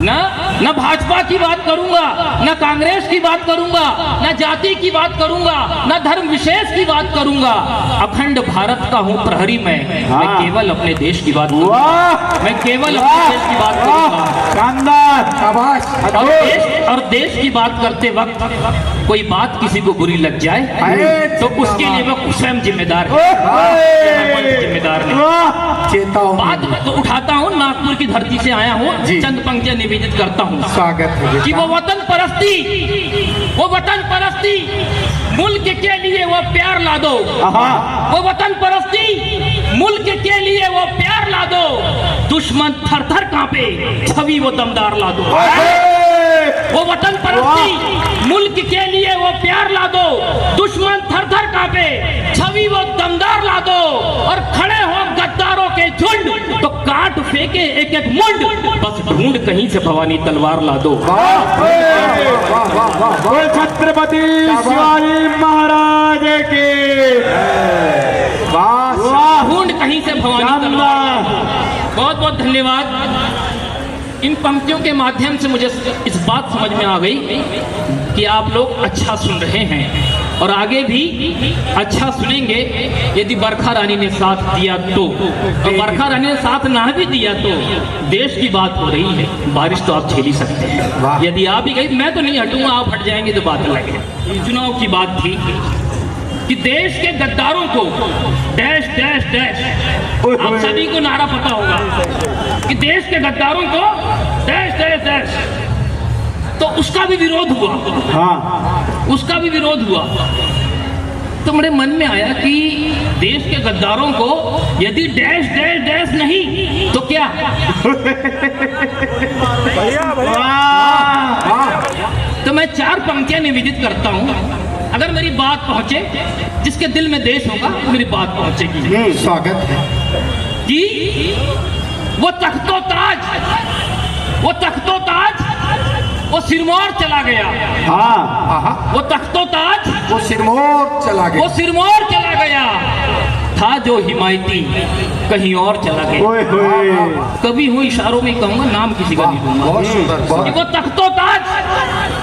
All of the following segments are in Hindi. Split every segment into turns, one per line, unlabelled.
न भाजपा की बात करूंगा, न कांग्रेस की बात करूंगा, न जाति की बात करूंगा, न धर्म विशेष की बात करूंगा। अखंड भारत का हूं प्रहरी मैं केवल अपने देश की बात करूंगा। मैं केवल अपने देश की बात करूंगा। और देश की बात करते वक्त कोई बात किसी को बुरी लग जाए तो उसके लिए वो स्वयं जिम्मेदार है। जिम्मेदार नहीं। बात तो उठाता हूँ, नागपुर की धरती से आया हूँ, चंद पंक्तियां निवेदित करता हूँ। स्वागत है कि वो वतन परस्ती मुल्क के लिए वो प्यार ला दो। वो वतन परस्ती मुल्क के लिए वो प्यार ला दो। दुश्मन थर थर कांपे छवि वो दमदार ला दो। वो वतन परस्ती मुल्क के लिए वो प्यार ला दो। दुश्मन थर थर कांपे छवि वो दमदार ला दो। और खड़े हो गद्दारों के झुंड तो काट फेंके एक एक मुंड। बस ढूंढ कहीं से भवानी तलवार ला दो।
छत्रपति शिवाजी महाराज के
ढूंढ कहीं से भवानी तलवार। बहुत बहुत धन्यवाद। इन पंक्तियों के माध्यम से मुझे इस बात समझ में आ गई कि आप लोग अच्छा सुन रहे हैं और आगे भी अच्छा सुनेंगे। यदि बरखा रानी ने साथ दिया तो, और बरखा रानी ने साथ ना भी दिया तो देश की बात हो रही है। बारिश तो आप झेल ही सकते हैं। यदि आप ही गई, मैं तो नहीं हटूंगा, आप हट जाएंगे तो बात अलग है। चुनाव की बात थी कि देश के गद्दारों को डैश डैश डैश, आप सभी को नारा पता होगा कि देश के गद्दारों को डैश डैश डैश, तो उसका भी विरोध हुआ। उसका भी विरोध हुआ। तो मेरे मन में आया कि देश के गद्दारों को यदि डैश डैश डैश नहीं तो क्या? तो मैं 4 पंक्तियां निवेदित करता हूं। अगर मेरी बात पहुंचे, जिसके दिल में देश होगा मेरी बात पहुंचेगी।
स्वागत है
कि वो तख्तो ताज वो सिरमौर चला गया। वो तख्तो ताज
वो सिरमौर चला गया।
था जो हिमायती कहीं और चला गया। कभी हूँ इशारों में कहूंगा, नाम किसी का नहीं दूंगा। वो तख्तो ताज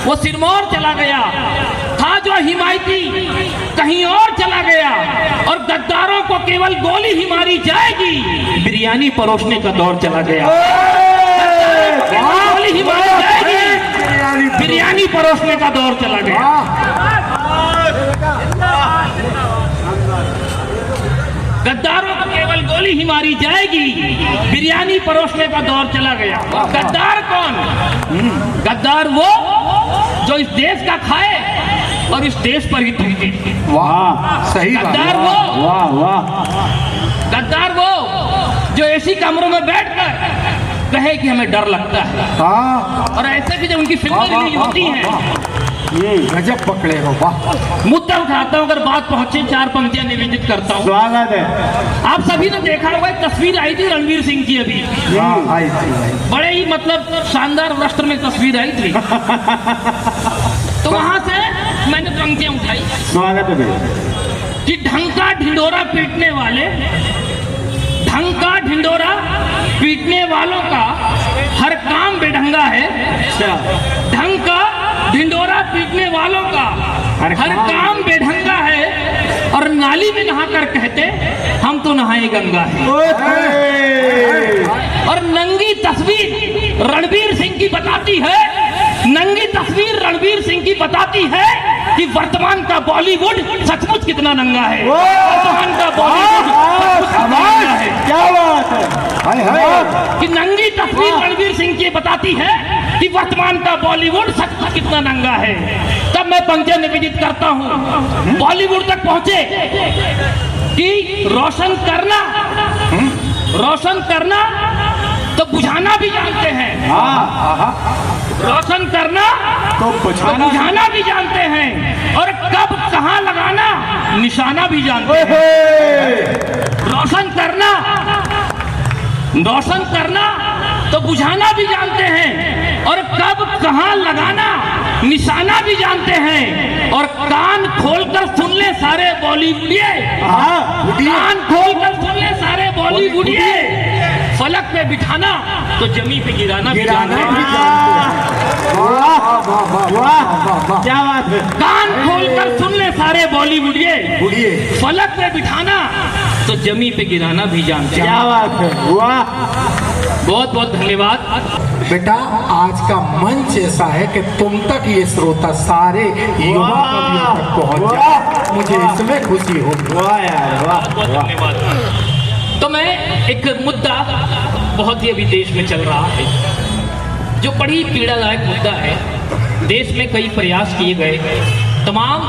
वो सिरमौर चला गया। था जो हिमायती कहीं और चला गया। और गद्दारों को केवल गोली ही मारी जाएगी। बिरयानी परोसने का दौर चला गया। गोली ही मारी जाएगी, बिरयानी परोसने का दौर चला गया। गद्दारों को केवल गोली ही मारी जाएगी, बिरयानी परोसने का दौर चला गया। और गद्दार कौन? गद्दार वो जो इस देश का खाए और इस देश पर ही थूके।
सही
गद्दार वो जो ऐसी कमरों में बैठकर कहे कि हमें डर लगता है। और ऐसे भी जब उनकी फिल्में रिलीज होती हैं,
गजब पकड़े हो। वाह।
मुद्दा उठाता हूँ, अगर बात पहुंचे 4 पंक्तियां निवेदित करता हूँ।
स्वागत है।
आप सभी ने देखा होगा, एक तस्वीर आई थी रणवीर सिंह की अभी।
आई थी।
बड़े ही मतलब शानदार वस्त्र में तस्वीर आई थी। तो वहां से मैंने पंक्तियां उठाई।
स्वागत है
कि ढंका ढिंडोरा पीटने वालों का हर काम बेढंगा है। ढंग का ढिंडोरा पीटने वालों का हर काम बेढंगा है। और नाली में नहाकर कहते हम तो नहाए गंगा है। और नंगी तस्वीर रणवीर सिंह की बताती है कि वर्तमान का बॉलीवुड सचमुच कितना नंगा है। वर्तमान का बॉलीवुड
क्या बात है।
कि नंगी तस्वीर रणवीर सिंह की बताती है कि वर्तमान का बॉलीवुड सचमुच कितना नंगा है। तब मैं पंक्तियां निवेदित करता हूं। बॉलीवुड तक पहुंचे कि रोशन करना तो बुझाना भी जानते हैं। रोशन करना तो बुझाना भी जानते हैं। और कब कहां लगाना निशाना भी जानते हैं। रोशन करना तो बुझाना भी जानते हैं। और कब कहां लगाना निशाना भी जानते हैं। और कान खोलकर सुन ले सारे बॉलीवुडिये। कान खोलकर सुन ले सारे बॉलीवुडिये। फलक पे बिठाना तो जमी पे गिराना भी जानते हैं। कान खोलकर सुन ले सारे बॉलीवुडिये,
बोलिए।
फलक पे बिठाना तो जमी पे गिराना भी जानते हैं।
क्या बात है, वाह।
बहुत बहुत धन्यवाद।
बेटा आज का मंच ऐसा है कि तुम तक ये श्रोता सारे युवा कवियों तक पहुंच जाए, मुझे इसमें खुशी होगी।
वाह यार, वाह
बहुत
वाह।
धन्यवाद। तो मैं एक मुद्दा बहुत ही अभी देश में चल रहा है, जो बड़ी पीड़ादायक मुद्दा है। देश में कई प्रयास किए गए, तमाम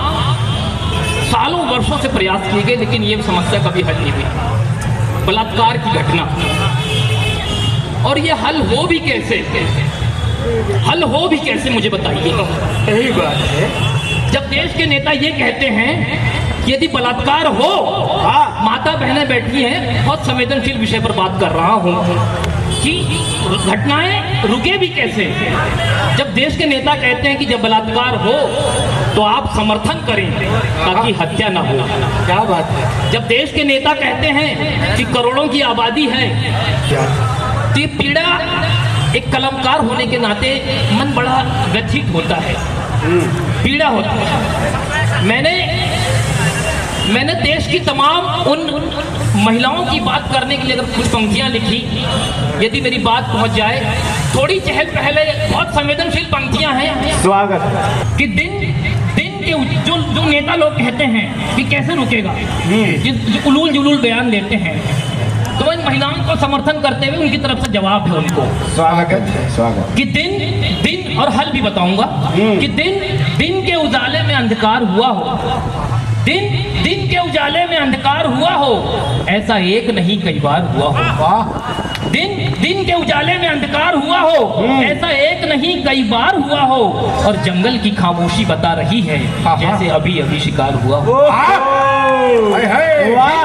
सालों वर्षों से प्रयास किए गए, लेकिन ये समस्या कभी हल नहीं हुई। बलात्कार की घटना, और ये हल हो भी कैसे, हल हो भी कैसे मुझे बताइए।
यही बात है।
जब देश के नेता ये कहते हैं कि यदि बलात्कार हो, माता बहनें बैठी हैं, बहुत संवेदनशील विषय पर बात कर रहा हूं, कि घटनाएं रुके भी कैसे। जब देश के नेता कहते हैं कि जब बलात्कार हो तो आप समर्थन करें ताकि हत्या ना हो।
क्या बात है।
जब देश के नेता कहते हैं कि करोड़ों की आबादी है, तो ये पीड़ा, एक कलमकार होने के नाते मन बड़ा व्यथित होता है, पीड़ा होता है। मैंने देश की तमाम उन महिलाओं की बात करने के लिए अगर कुछ पंक्तियां लिखी, यदि मेरी बात पहुंच जाए, थोड़ी चहल पहले, बहुत संवेदनशील पंक्तियां हैं।
स्वागत।
कि दिन के जो नेता लोग कहते हैं कि कैसे रुकेगा, जो उलूल जुलूल बयान देते हैं, तो इन महिलाओं को समर्थन करते हुए उनकी तरफ से जवाब है उनको।
स्वागत है, स्वागत।
कि दिन और हल भी बताऊंगा, कि दिन के उजाले में अंधकार हुआ हो, दिन के उजाले में अंधकार हुआ हो, ऐसा एक नहीं कई बार हुआ हो।
वाह।
दिन के उजाले में अंधकार हुआ हो, ऐसा एक नहीं कई बार हुआ हो, और जंगल की खामोशी बता रही है जैसे अभी अभी शिकार हुआ हो।
हाय हाय।
वाह।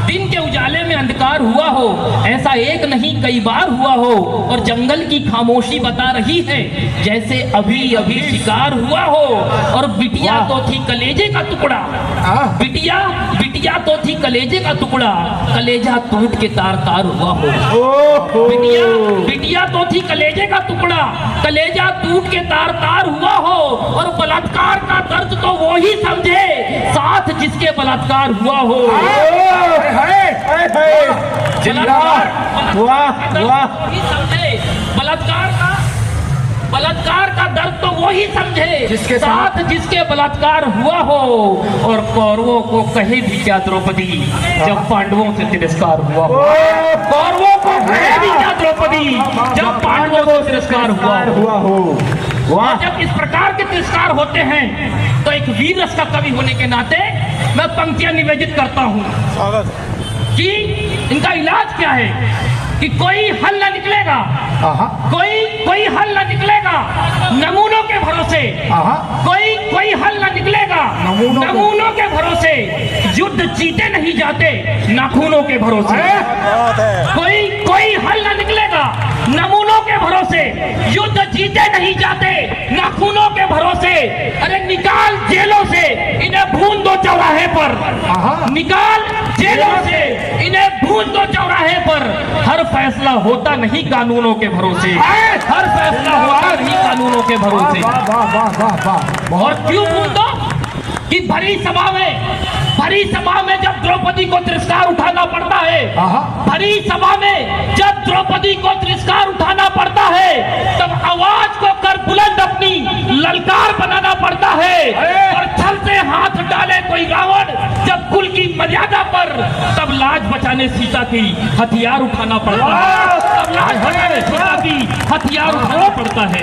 दिन के उजाले में अंधकार हुआ हो, ऐसा एक नहीं कई बार हुआ हो, और जंगल की खामोशी बता रही है जैसे अभी अभी शिकार हुआ हो। और बिटिया तो थी कलेजे का टुकड़ा, बिटिया तो थी कलेजे का टुकड़ा, कलेजा टूट के तार तार हुआ हो। बिटिया तो थी कलेजे का टुकड़ा, कलेजा टूट के तार तार हुआ हो। और बलात्कार का दर्द तो वो ही समझे साथ जिसके बलात्कार हुआ हो। बलात्कार का दर्द तो वो ही समझे
जिसके
साथ जिसके बलात्कार हुआ हो। और कौरवों को कहे भी क्या द्रौपदी जब पांडवों से तिरस्कार हुआ हो। कौरवों को कहे भी क्या द्रौपदी जब पांडवों से तिरस्कार हुआ हो।
वाह।
जब इस प्रकार के तिरस्कार होते हैं तो एक वीर रस का कवि होने के नाते मैं पंक्तियां निवेदित करता हूं कि इनका इलाज क्या है, कि कोई हल न निकलेगा, कोई हल न निकलेगा नमूनों के भरोसे, कोई हल न निकलेगा नमूनों के भरोसे, युद्ध जीते नहीं जाते नाखूनों के भरोसे। कोई हल न निकलेगा नमूनों के भरोसे, युद्ध जीते नहीं जाते नाखूनों के भरोसे। अरे निकाल जेलों से इन्हें भून दो चौराहे पर, निकाल जेलों से इन्हें भून दो चौराहे पर। हर फैसला होता नहीं कानूनों के भरोसे, हर फैसला होता नहीं कानूनों के भरोसे। और क्यों भून दो, कि भरी सभा में जब द्रौपदी को तिरस्कार उठाना पड़ता है, भरी सभा में जब द्रौपदी को तिरस्कार उठाना पड़ता है, तब आवाज को कर बुलंद अपनी ललकार बनाना पड़ता है। और छल से हाथ डाले कोई रावण जब कुल की मर्यादा पर, तब लाज बचाने सीता की हथियार उठाना पड़ता है, तब लाज बचाने सीता की हथियार उठाना पड़ता है।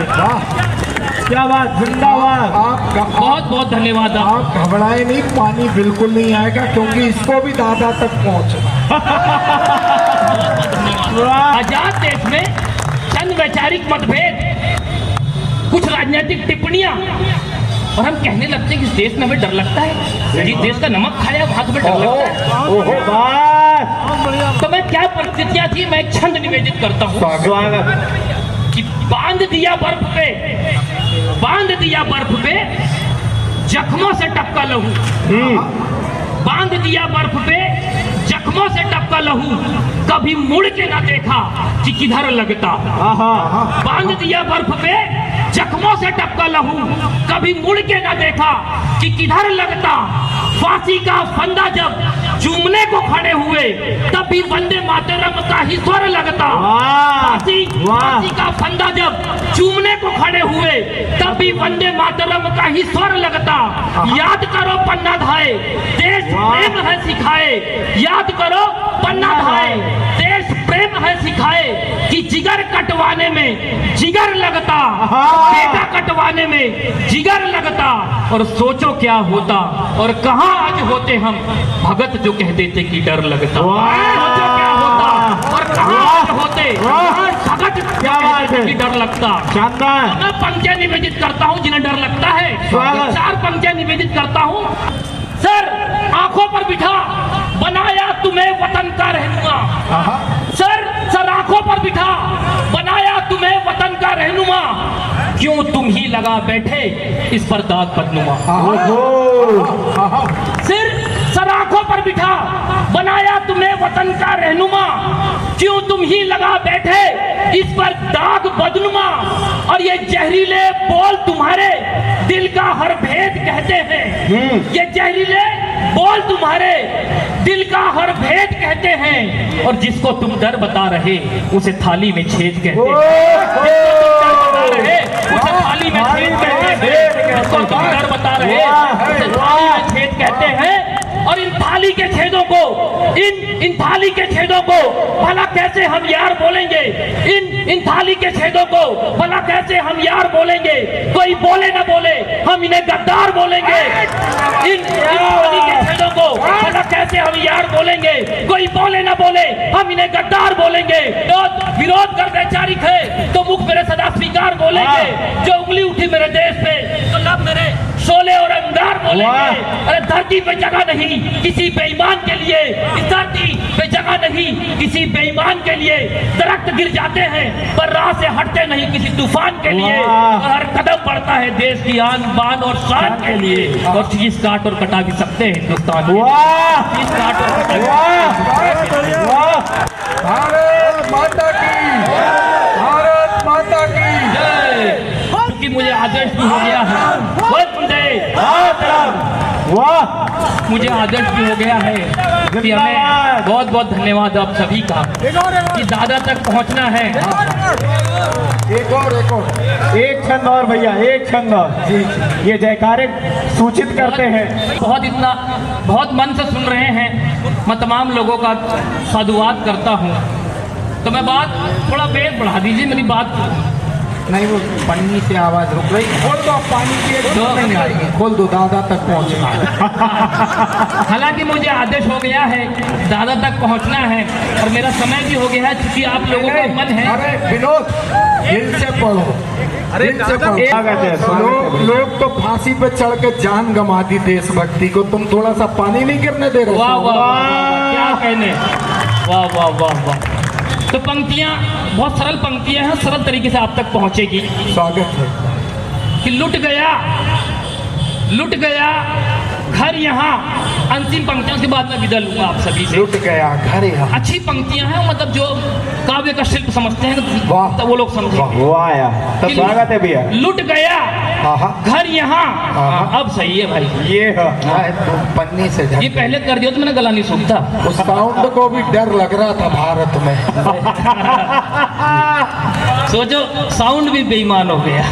क्या बात, जिंदाबाद।
बहुत बहुत धन्यवाद।
आप घबराए नहीं, पानी बिल्कुल नहीं आएगा क्योंकि इसको भी दादा तक पहुंचना।
आजाद देश में चंद वैचारिक मतभेद, कुछ राजनीतिक टिप्पणियां, और हम कहने लगते हैं कि इस देश में हमें डर लगता है, जिस देश का नमक खाया वहां तुम्हें डर लगता है। तो मैं क्या परिस्थितियां थी, मैं एक छंद निवेदित करता हूँ।
स्वागत।
कि बांध दिया बर्फ पे जख्मों से टपका लहू, बांध दिया बर्फ पे जख्मों से टपका लहू, कभी मुड़ के ना देखा कि किधर लगता। बांध दिया बर्फ पे जख्मों जख्मों से टपका लहू, कभी मुड़ के न देखा कि किधर लगता। फांसी का फंदा जब चूमने को खड़े हुए, तब भी वंदे मातरम का ही स्वर लगता। फांसी का फंदा जब चूमने को खड़े हुए, तब भी वंदे मातरम का ही स्वर लगता। याद करो पन्ना धाए, देश प्रेम है सिखाए। याद करो पन्ना धाए, देश प्रेम है सिखाए कि जिगर कटवाने में जिगर लगता, बेटा कटवाने में जिगर लगता। और सोचो क्या होता और कहाँ आज होते हम, भगत जो कह देते कि डर लगता। सोचो क्या होता और कहाँ आज होते भगत क्या बात है कि डर लगता।
शानदार।
मैं पंक्तियां निवेदित करता हूँ जिन्हें डर लगता है। 4 पंक्तियां निवेदित करता हूँ। सर आंखों पर बिठा बनाया तुम्हें वतन का रहनुमा। सर आंखों पर बिठा बनाया तुम्हें वतन का रहनुमा। क्यों तुम ही लगा बैठे इस पर दाग बदनुमा। सर आंखों पर बिठा बनाया तुम्हें वतन का रहनुमा। क्यों तुम ही लगा बैठे इस पर दाग बदनुमा। और ये जहरीले बोल तुम्हारे दिल का हर भेद कहते हैं। ये जहरीले बोल तुम्हारे दिल का हर भेद कहते हैं। और जिसको तुम डर बता रहे उसे थाली में छेद कहते हैं। उसे थाली में छेद कहते हैं। जिसको तुम डर बता रहे उसे थाली में छेद कहते हैं। और इन थाली के छेदों को इन थाली के छेदों को भला कैसे हम यार बोलेंगे। इन थाली के छेदों को भला कैसे हम यार बोलेंगे। कोई बोले ना बोले हम इन्हें गद्दार बोलेंगे। इन थाली के छेदों को भला कैसे हम यार बोलेंगे। कोई बोले ना बोले हम इन्हें गद्दार बोलेंगे। विरोध कर वैचारिक है तो मुख मेरे सदा स्वीकार बोलेंगे। जो उंगली उठी मेरे देश पे तो लब मेरे शोले और अंगार बोलेंगे। अरे धरती पे जगह नहीं किसी बेईमान के लिए। इस धरती पे जगह नहीं किसी बेईमान के लिए। दरख्त गिर जाते हैं पर राह से हटते नहीं किसी तूफान के लिए। हर कदम बढ़ता है देश की आन बान और शान के लिए। और चीज काट और कटा भी सकते हैं हिंदुस्तान। चीज काट और
भारत माता की, भारत माता की
जय। क्योंकि मुझे आदर्श भी हो गया है। मुझे आदर्श भी हो गया है कि हमें बहुत बहुत धन्यवाद आप सभी का कि दादा तक पहुंचना है।
एक छंद और भैया, एक छंद और। ये जयकारे सूचित करते हैं।
बहुत मन से सुन रहे हैं। मैं तमाम लोगों का साधुवाद करता हूँ। तो मैं बात थोड़ा वेग बढ़ा दीजिए मेरी बात।
नहीं वो पन्नी से आवाज रुक रही। खोल दो, पानी की खोल दो, दादा तक पहुंचना।
हालांकि मुझे आदेश हो गया है दादा तक पहुंचना है और मेरा समय भी हो गया है क्योंकि आप लोगों का मन है।
अरे विनोद दिल से पढ़ो, दिल से पढ़ो। लोग तो फांसी पे चढ़ के जान गंवा दी देशभक्ति को। तुम थोड़ा सा पानी नहीं गिरने दे रहे।
वाह वाह वाह, क्या कहने। वाह वाह वाह वाह। तो पंक्तियां बहुत सरल पंक्तियां हैं, सरल तरीके से आप तक पहुंचेगी।
स्वागत है।
कि लुट गया घर यहाँ। अंतिम पंक्तियों के बाद मैं विदा लूंगा आप सभी से।
लुट गया घर यहाँ।
अच्छी पंक्तियां हैं, मतलब जो काव्य का शिल्प समझते हैं तो वो लोग समझेंगे।
वो आया तो स्वागत है भैया।
लुट गया घर यहाँ। अब सही है भाई।
ये तो पन्नी से
ये पहले कर दिया तो मैंने गला नहीं सूखता।
उस साउंड को भी डर लग रहा था भारत में।
सोचो साउंड भी बेईमान हो गया,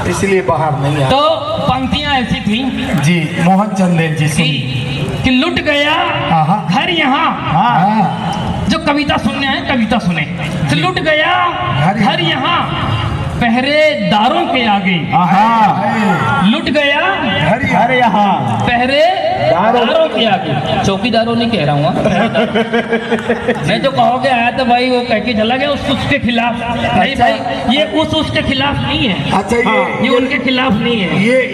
इसलिए बाहर नहीं आया।
तो पंक्तियां ऐसी थी
जी मोहन चंदेल जी
कि लुट गया घर यहाँ। जो कविता सुनने आए कविता सुने। तो लुट गया घर यहाँ पहरेदारों के आगे। लुट गया
घर यहाँ
पहरेदारों के आगे। चौकीदारों नहीं कह रहा हूँ। मैं जो कहोगे आया तो भाई वो कह के चला गया उसके खिलाफ नहीं भाई। ये उसके खिलाफ नहीं है।
अच्छा
ये उनके खिलाफ नहीं है।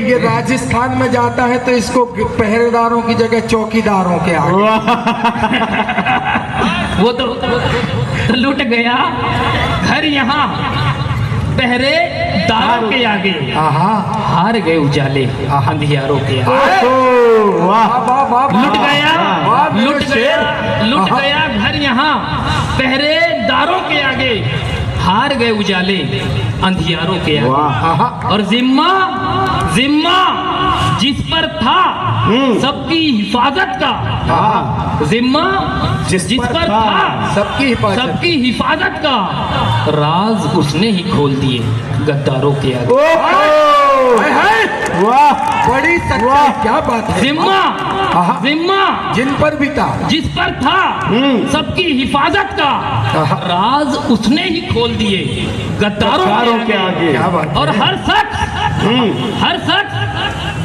ये राजस्थान में जाता है तो इसको पहरेदारों की जगह चौकीदारों के आगे।
वो तो लुट गया घर यहाँ पहरेदारों के आगे। हार गए उजाले अंधियारों के आगे। लुट गया घर यहाँ पहरेदारों के आगे। हार गए उजाले अंधियारों के आगे।
आहा,
और जिम्मा जिम्मा जिस पर था सबकी हिफाजत का,
हाँ
जिम्मा
जिस
जिस
पर
पर
था,
था
सबकी हिफाजत।
सबकी हिफाजत का, राज उसने ही खोल दिए गद्दारों के आगे।
ओहो,
हाय हाय,
वाह
बड़ी सच्चाई,
वाह।
क्या बात है।
जिम्मा
आहा।
जिम्मा
जिन पर भी था,
जिस पर था सबकी हिफाजत का, राज उसने ही खोल दिए गद्दारों
गद्दारों के
के आगे।
आगे।
क्या बात है।
और हर शख्स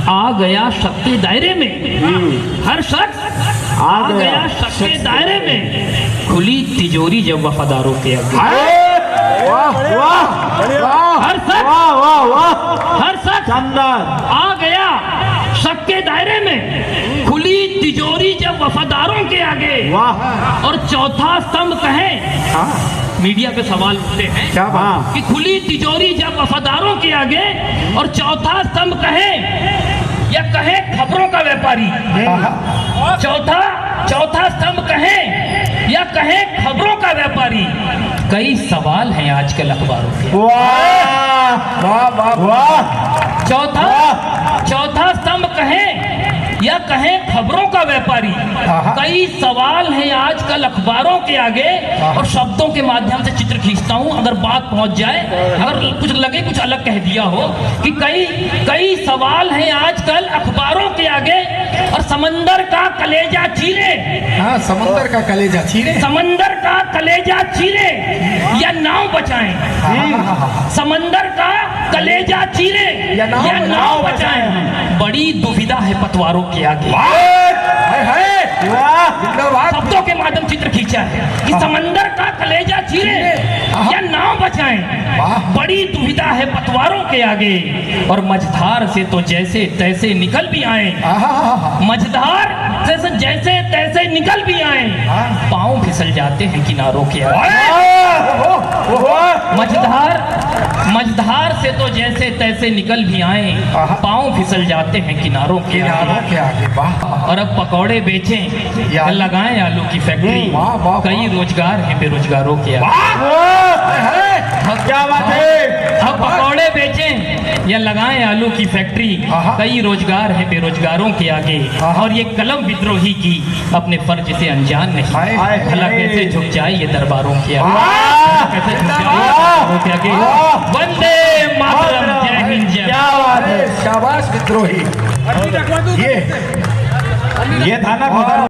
आ गया शक के दायरे में, हर शख्स आ गया शक के दायरे में, खुली तिजोरी जब वफादारों के आगे।
वाह वाह वाह,
हर शख्स
वाह वाह वाह,
हर शख्स
शानदार,
आ गया शक के दायरे में, खुली तिजोरी जब वफादारों के आगे।
वाह,
और चौथा स्तंभ कहें, मीडिया पे सवाल उठते हैं
क्या बात।
हाँ
कि खुली तिजोरी जब वफादारों के आगे, और चौथा स्तंभ कहे या कहे खबरों का व्यापारी, चौथा स्तंभ कहे या कहे खबरों का व्यापारी। कई सवाल हैं आजकल अखबारों के।
वाह
वाह वाह
वाह,
चौथा स्तंभ कहे या कहे खबरों का व्यापारी। कई सवाल हैं आजकल अखबारों के आगे, और शब्दों के माध्यम से चित्र खींचता हूं, अगर बात पहुंच जाए, अगर कुछ लगे कुछ अलग कह दिया हो, कि कई सवाल हैं आजकल अखबारों के आगे, और समंदर का कलेजा चीरे,
हाँ, समंदर का कलेजा चीरे।
समंदर का कलेजा चीरे या नाव बचाएं, समंदर का कलेजा चीरे
या नाव
बचाएं। बड़ी दुविधा है पतवारों के आगे।
हाय हाय,
वाह,
जिंदाबाद।
शब्दों के माध्यम चित्र खींचा है कि समंदर का कलेजा चीरे या नाव बचाएं।
वाह।
बड़ी दुविधा है पतवारों के आगे, और मझधार से तो जैसे तैसे निकल भी आए,
आहा,
मझधार से जैसे तैसे निकल भी आए, पांव फिसल जाते हैं किनारों के आगे।
वाह,
मझधार से तो जैसे तैसे निकल भी आए, पांव फिसल जाते हैं किनारों के
किनारों
आगे।
के आगे। वाह,
और अब पकौड़े बेचें
या-
लगाएं आलू की फैक्ट्री,
वाह, वाह, वाह।
कई रोजगार हैं बेरोजगारों के आगे।
वाह,
हाय,
क्या बात है,
अब पकौड़े बेचें या लगाएं आलू की फैक्ट्री,
आहा।
कई रोजगार हैं बेरोजगारों के आगे।
आहा।
और ये कलम विद्रोही की अपने फर्ज से अनजान नहीं,
हाय,
हाय,
भला
हाय।
कैसे झुक जाए ये दरबारों के आगे,
वाह,
कैसे झुक जाए ये
वाह।
दरबारों के आगे।
वाह।
वंदे मातरम, जय हिंद जय
क्या बात है,
शाबाश विद्रोही। ये
ये था ना